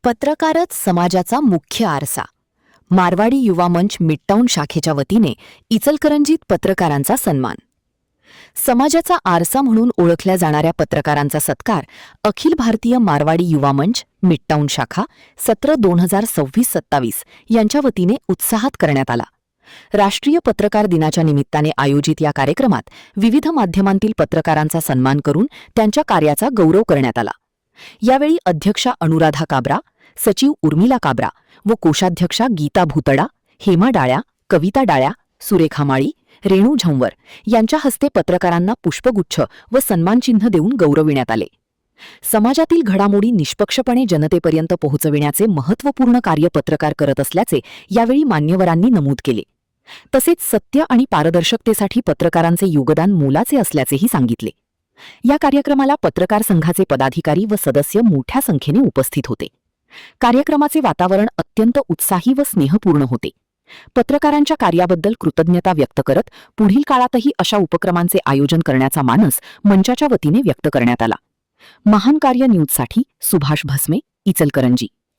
पत्रकारच समाजाचा मुख्य आरसा. मारवाडी युवा मंच मिडटाऊन शाखेच्या वतीने इचलकरंजीत पत्रकारांचा सन्मान. समाजाचा आरसा म्हणून ओळखल्या जाणाऱ्या पत्रकारांचा सत्कार अखिल भारतीय मारवाडी युवा मंच मिडटाऊन शाखा सत्र 2026-27 यांच्या वतीने उत्साहात करण्यात आला. राष्ट्रीय पत्रकार दिनाच्या निमित्ताने आयोजित या कार्यक्रमात विविध माध्यमांतील पत्रकारांचा सन्मान करून त्यांच्या कार्याचा गौरव करण्यात आला. यावेळी अध्यक्षा अनुराधा काबरा, सचिव उर्मिला काबरा व कोषाध्यक्षा गीता भूतडा, हेमा डाळ्या, कविता डाळ्या, सुरेखा माळी, रेणू झंवर यांच्या हस्ते पत्रकारांना पुष्पगुच्छ व सन्मानचिन्ह देऊन गौरविण्यात आले. समाजातील घडामोडी निष्पक्षपणे जनतेपर्यंत पोहोचविण्याचे महत्त्वपूर्ण कार्य पत्रकार करत असल्याचे यावेळी मान्यवरांनी नमूद केले. तसेच सत्य आणि पारदर्शकतेसाठी पत्रकारांचे योगदान मोलाचे असल्याचेही सांगितले. या कार्यक्रमाला पत्रकार संघाचे पदाधिकारी व सदस्य मोठ्या संख्येने उपस्थित होते. कार्यक्रमाचे वातावरण अत्यंत उत्साही व स्नेहपूर्ण होते. पत्रकारांच्या कार्याबद्दल कृतज्ञता व्यक्त करत पुढील काळातही अशा उपक्रमांचे आयोजन करण्याचा मानस मंचाच्या वतीने व्यक्त करण्यात आला. महान कार्य न्यूजसाठी सुभाष भस्मे, इचलकरंजी.